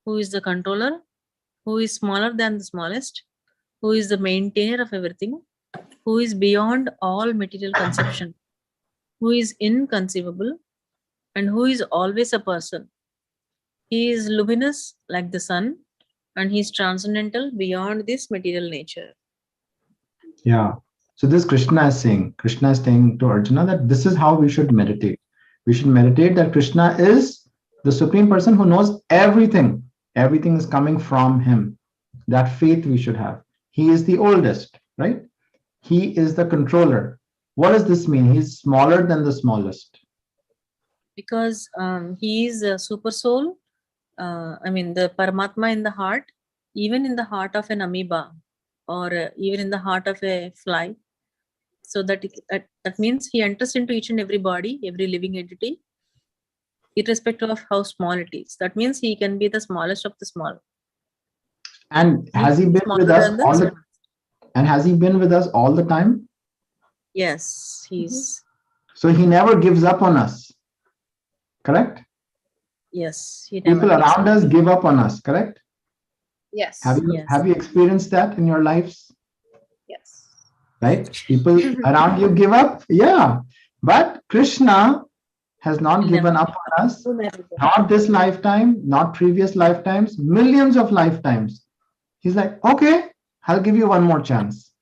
who is the controller, who is smaller than the smallest, who is the maintainer of everything, who is beyond all material conception, who is inconceivable, and who is always a person. He is luminous like the sun, and he is transcendental beyond this material nature. Yeah. So this Krishna is saying to Arjuna that this is how we should meditate. We should meditate that Krishna is the supreme person who knows everything. Everything is coming from him. That faith we should have. He is the oldest, right? He is the controller. What does this mean? He's smaller than the smallest. Because he is a super soul. The Paramatma in the heart, even in the heart of an amoeba, or even in the heart of a fly. So that means he enters into each and every body, every living entity, irrespective of how small it is. That means he can be the smallest of the small. And has he been with us all the and has he been with us all the time? Yes, he's. So he never gives up on us. Correct? Yes. He never People around us give up on us, correct? Yes. Have you experienced that in your lives? Yes. Right? People around you give up? Yeah. But Krishna has not given up on us. Not this lifetime, not previous lifetimes, millions of lifetimes. He's like, okay, I'll give you one more chance.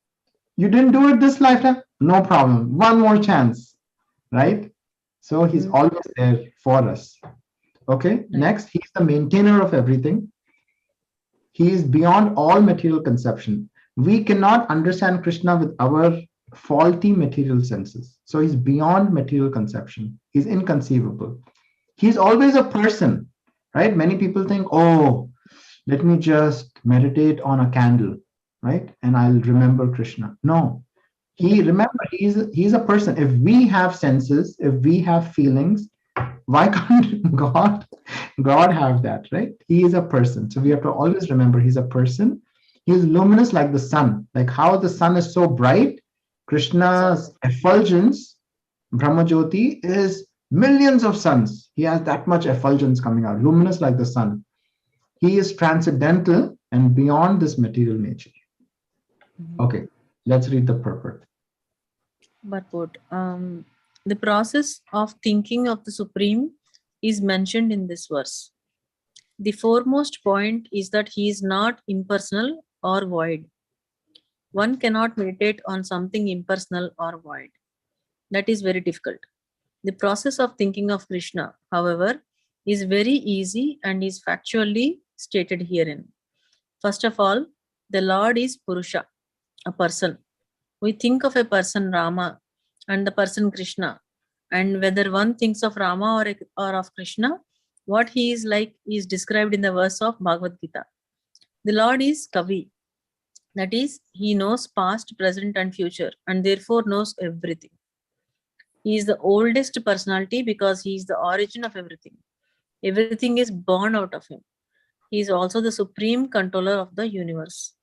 You didn't do it this lifetime? No problem. One more chance. Right? So he's always there for us. Okay. Next, he's the maintainer of everything. He is beyond all material conception. We cannot understand Krishna with our faulty material senses. So he's beyond material conception. He's inconceivable. He's always a person, right? Many people think, oh, let me just meditate on a candle, right? And I'll remember Krishna. No, he's a person. If we have senses, if we have feelings, why can't God have that, right? He is a person. So we have to always remember he's a person. He's luminous like the sun. Like how the sun is so bright, Krishna's effulgence, Brahmajyoti, is millions of suns. He has that much effulgence coming out, luminous like the sun. He is transcendental and beyond this material nature. Okay, let's read the purport. The process of thinking of the Supreme is mentioned in this verse. The foremost point is that he is not impersonal or void. One cannot meditate on something impersonal or void. That is very difficult. The process of thinking of Krishna, however, is very easy and is factually stated herein. First of all, the Lord is Purusha, a person. We think of a person Rama and the person Krishna, and whether one thinks of Rama or of Krishna, what he is like is described in the verse of Bhagavad Gita. The Lord is Kavi, that is, he knows past, present, and future, and therefore knows everything. He is the oldest personality because he is the origin of everything. Everything is born out of him. He is also the supreme controller of the universe,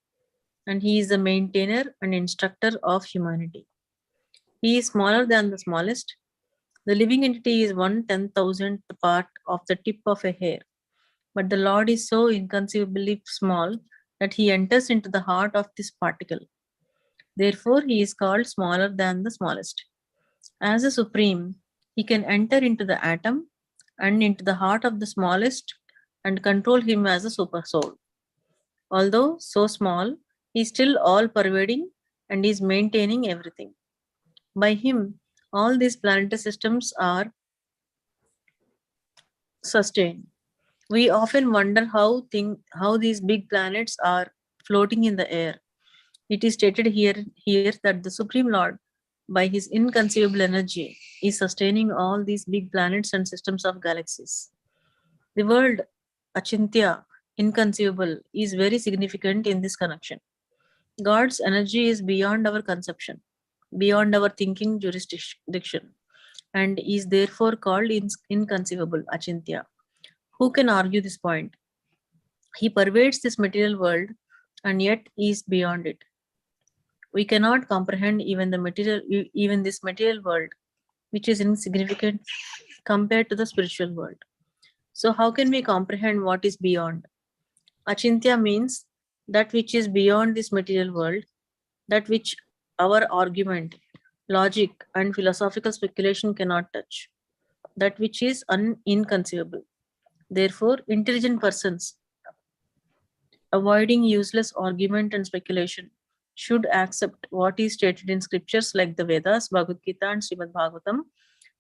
and he is the maintainer and instructor of humanity. He is smaller than the smallest. The living entity is 1/10,000th part of the tip of a hair, but the Lord is so inconceivably small that he enters into the heart of this particle. Therefore, he is called smaller than the smallest. As a supreme, he can enter into the atom and into the heart of the smallest and control him as a super soul. Although so small, he is still all-pervading and is maintaining everything. By him, all these planetary systems are sustained. We often wonder how these big planets are floating in the air. It is stated here that the Supreme Lord, by his inconceivable energy, is sustaining all these big planets and systems of galaxies. The word Achintya, inconceivable, is very significant in this connection. God's energy is beyond our conception, beyond our thinking jurisdiction, and is therefore called inconceivable, Achintya. Who can argue this point? He pervades this material world and yet is beyond it. We cannot comprehend even this material world, which is insignificant compared to the spiritual world. So how can we comprehend what is beyond? Achintya means that which is beyond this material world, that which our argument, logic, and philosophical speculation cannot touch, that which is inconceivable. Therefore, intelligent persons, avoiding useless argument and speculation, should accept what is stated in scriptures like the Vedas, Bhagavad Gita, and Srimad Bhagavatam,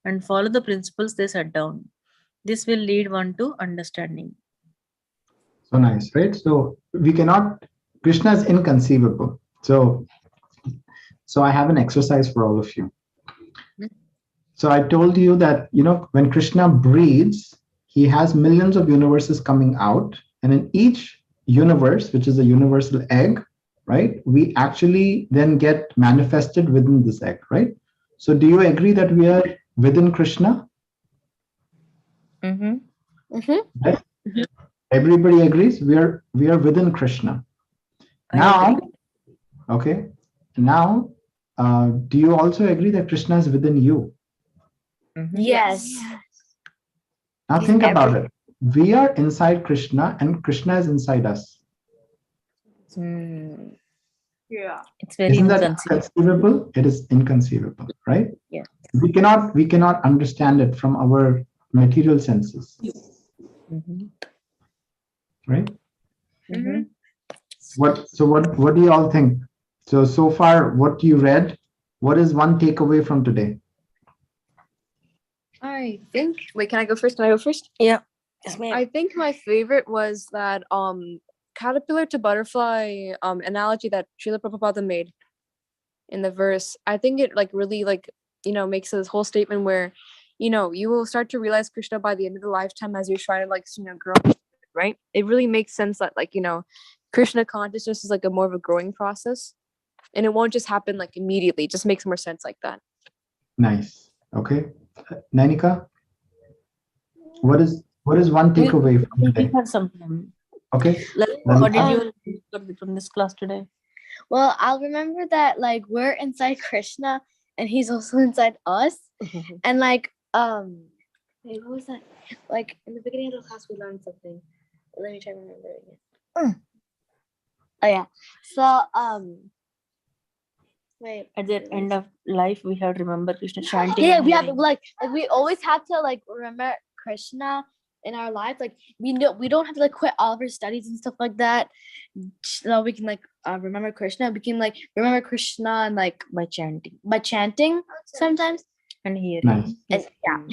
and follow the principles they set down. This will lead one to understanding. So nice, right? So we cannot, Krishna is inconceivable. So I have an exercise for all of you. So I told you that, when Krishna breathes, he has millions of universes coming out. And in each universe, which is a universal egg, right, we actually then get manifested within this egg, right? So do you agree that we are within Krishna? Mm-hmm. Right? Everybody agrees we are within Krishna. Now, okay. Now, do you also agree that Krishna is within you? Mm-hmm. Yes. Now think about it. We are inside Krishna and Krishna is inside us. Yeah. It's very Isn't that inconceivable. inconceivable? It is inconceivable, right? Yeah. We cannot understand it from our material senses, Mm-hmm. right? Mm-hmm. What do you all think? So far, what you read, what is one takeaway from today? I think. Wait, can I go first? Can I go first? Yeah. Yes, ma'am. I think my favorite was that caterpillar to butterfly analogy that Srila Prabhupada made in the verse. I think it really makes this whole statement where you will start to realize Krishna by the end of the lifetime as you're trying to grow, right? It really makes sense that Krishna consciousness is a more of a growing process, and it won't just happen immediately. It just makes more sense like that. Nice. Okay. Nanika, what is one takeaway from We today? have some. Okay. What did you learn from this class today? Well, I'll remember that we're inside Krishna and he's also inside us. And wait, what was that? In the beginning of the class we learned something. Let me try to remember it again. Oh yeah. So wait. At the end of life, we have to remember Krishna chanting. Yeah, and we have hearing. we always have to remember Krishna in our life. We don't have to quit all of our studies and stuff like that. So we can remember Krishna. We can remember Krishna and by chanting sometimes And hearing. Nice.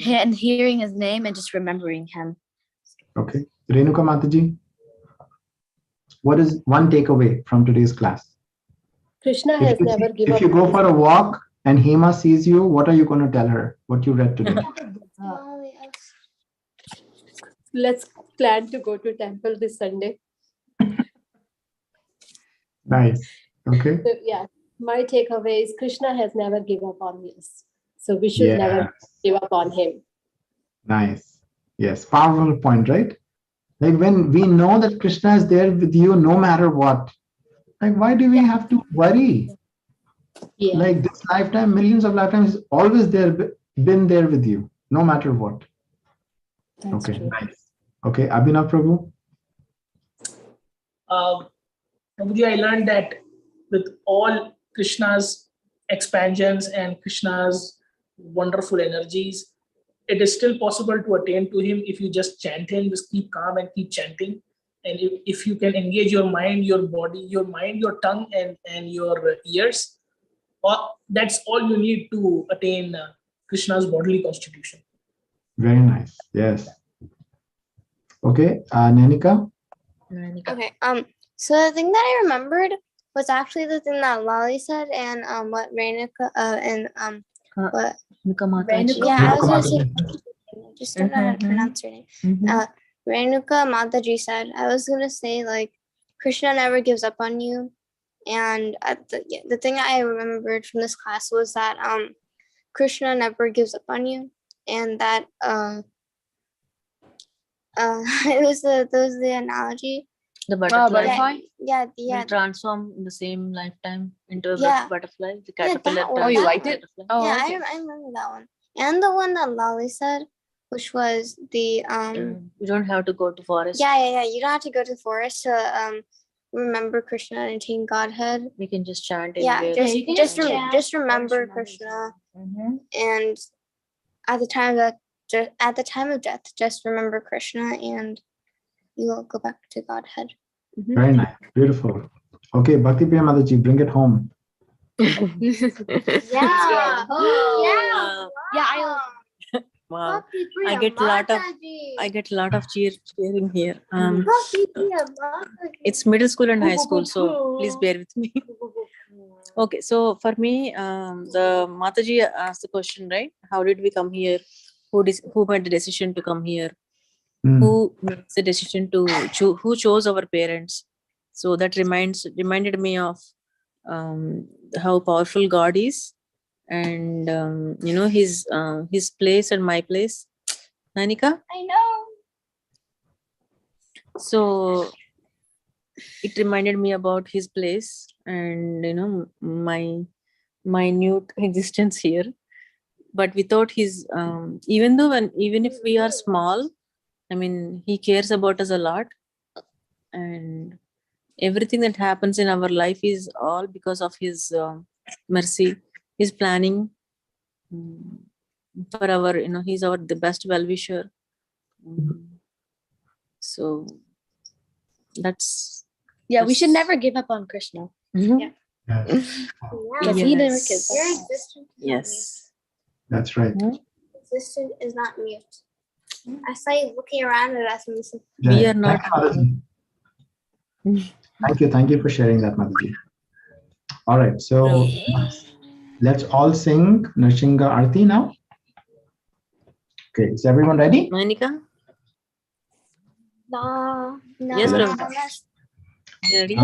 and hearing his name and just remembering him. Okay. Renuka Mataji, what is one takeaway from today's class? Krishna has never given If you go for a walk and Hema sees you, what are you going to tell her? What you read today? Let's plan to go to temple this Sunday. Nice. Okay. So yeah, my takeaway is Krishna has never given up on us. So we should never give up on him. Nice. Yes. Powerful point, right? When we know that Krishna is there with you no matter what, why do we have to worry? Yeah. This lifetime, millions of lifetimes, is always there, been there with you, no matter what. That's Okay, true. nice. Okay, Abhinav Prabhu. Prabhuji, I learned that with all Krishna's expansions and Krishna's wonderful energies, it is still possible to attain to him if you just chant him, just keep calm and keep chanting. And if you can engage your mind, your body, your mind, your tongue, and your ears, that's all you need to attain Krishna's bodily constitution. Very nice. Yes. Okay, Nanika. Okay. So the thing that I remembered was actually the thing that Lali said and what Renuka what I was gonna say just don't know how to pronounce her name. Renuka Mataji said, I was gonna say Krishna never gives up on you. And the thing I remembered from this class was that Krishna never gives up on you, and that it was the analogy. The butterfly. Butterfly? Yeah. Will transform in the same lifetime into a Yeah. butterfly. The Yeah, caterpillar. that one. Oh, you That liked one. it? Oh, Yeah, okay. I remember that one. And the one that Lali said, which was the You don't have to go to forest. yeah. You don't have to go to the forest to remember Krishna and attain Godhead. We can just chant Yeah, anywhere. you can just just chant. just remember Krishna, and at the time of death, just remember Krishna, and you will go back to Godhead. Very nice. Beautiful. Okay, Bhakti Priya Mataji, bring it home. Yeah. Yeah, Wow. I get a lot of cheering here. It's middle school and high school, so please bear with me. Okay, so for me, the Mataji asked the question, right? How did we come here? Who made the decision to come here? Who makes the decision to choose? Who chose our parents? So that reminded me of how powerful God is, and his place and my place. Nanika? I know. So it reminded me about his place and my minute existence here. But without his even if we are small, I mean, he cares about us a lot, and everything that happens in our life is all because of his mercy, his planning for our, he's the best well-wisher. So that's we should never give up on Krishna. Yes. Because he never gives Your up. existence. Yes. That's right. Existence is not mute. I saw you looking around at us and you said, We are not. Thank you for sharing that, Mataji. All right, so let's all sing Narshinga Arti now. Okay, is everyone ready? Monica? no. Yes, Prabhu. Ready?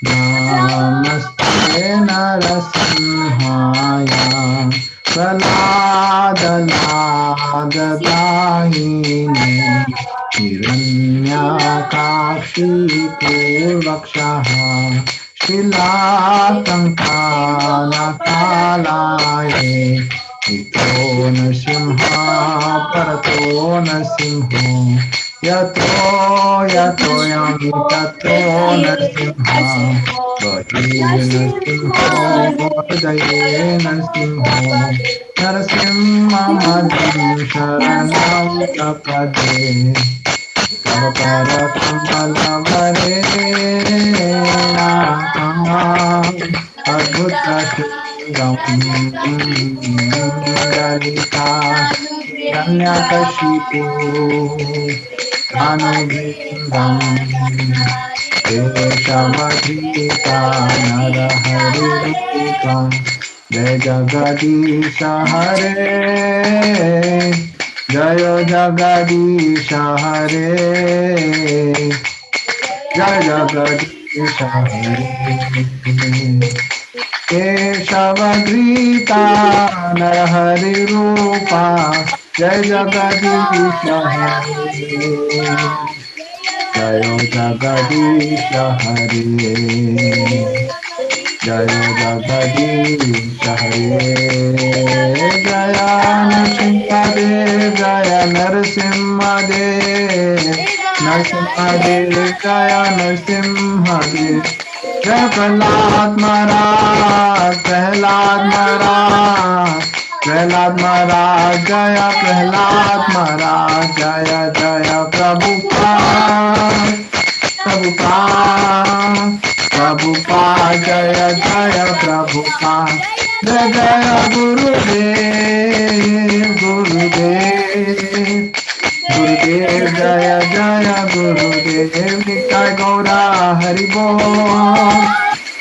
Namaste Narasimhaya Praladalagadahine Hiranyakakshi Purvakshaha Shilakankanakalaye Ito Nasimha Parato Nasimho Yato yam tato Nasimha Jaya Narasimha Madhim Sharanam Tapade Tavapara Kambalavare Adbhuta Shingam Galita Hiranyakashipu Anubhindam Keshamadrita Naraharirupam Jai Jagadisha Hare Jaya Jagadisha Hare Jaya Jagadisha Hare Keshavadrita Naraharirupa Jai Jagadisha Hare Jaya Jagadisha Hare Jaya Jagadisha Hare Jaya Narasimhadev Jaya Narasimhadev Narasimhadev Jaya Narasimhadev Jaya Prahlad Maharaj Prahlad Maharaj Prahlad Maharaj Jaya Prahlad Maharaj Jaya Jaya Prabhupada Prabhupada Prabhupada Jaya Jaya Prabhupada Jaya Jaya Gurudev Gurudev Gurudev Jaya Jaya Gurudev Nitai Gaura Hari Bol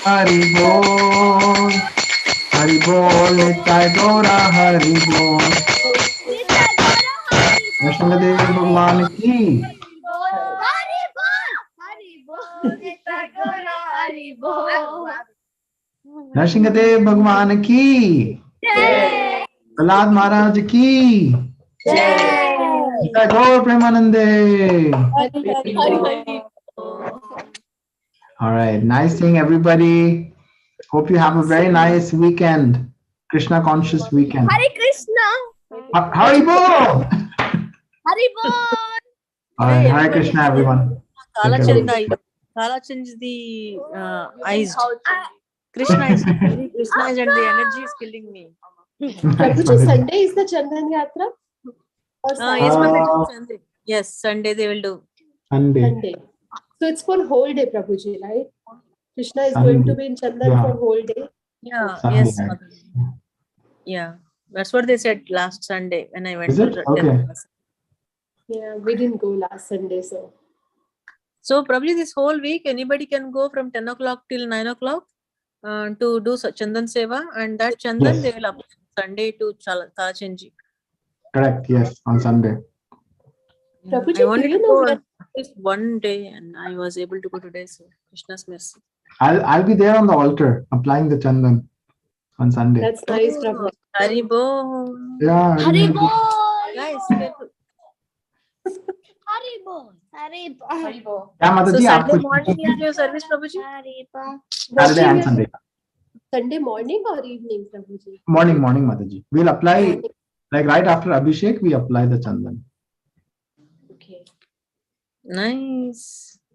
Hari Bol Hari Bol Nitai Gaura Hari Bol Narasimhadev Bhagwan ki Narasimhadev Bhagwan ki Prahlad Maharaj ki Jai Gaur Premanande. All right, nice seeing everybody. Hope you have a very nice weekend, Krishna conscious weekend. Hare Krishna. Haribol. Haribol. Today Hare everybody Krishna, is everyone. Kala Take care. Chand. Kala Chand is the eyes. Krishna is very Krishna is, and the energy is killing me. Nice, Prabhuji, Mataji. Sunday is the Chandan Yatra? Or Yes, Saturday? Mataji, Sunday. Yes, Sunday they will do. Sunday. Sunday. So it's for whole day, Prabhuji, right? Krishna is going to Sunday. be in Chandan Yeah. for whole day. Yeah, Sunday, yes, right. Mataji. Yeah, that's what they said last Sunday when I went Is to it? the Okay. temple. Yeah, we didn't go last Sunday, so. So probably this whole week anybody can go from 10 o'clock till 9 o'clock to do Chandan Seva, and that Chandan Yes. they will apply Sunday to Kalachanji. Correct. Yes, on Sunday. Prabhuji, I do wanted you to know go when? at least one day, and I was able to go today. So Krishna's mercy. I'll be there on the altar applying the chandan on Sunday. That's nice, Oh, Prabhuji. Haribo. Yeah. Haribol. Guys, Haribol. Haribol. Yeah, so Mataji, Sunday आपको morning is your service, Prabhuji? Haribol. Saturday and Working Sunday. Sunday morning or evening, Prabhuji? Morning, Mataji. We'll apply Morning. like right after Abhishek. We apply the chandan. Okay. Nice.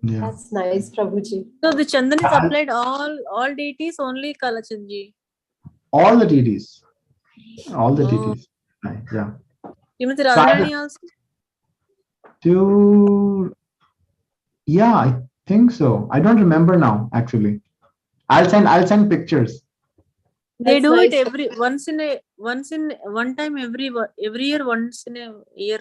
Yeah. That's nice, Prabhuji. So the Chandan is applied all deities, only Kalachanji. All the deities. All the Oh. deities. Right. Yeah. Srimati So Radharani also? Yeah, I think so. I don't remember now actually. I'll send pictures. They That's do nice. it one time every year, once in a year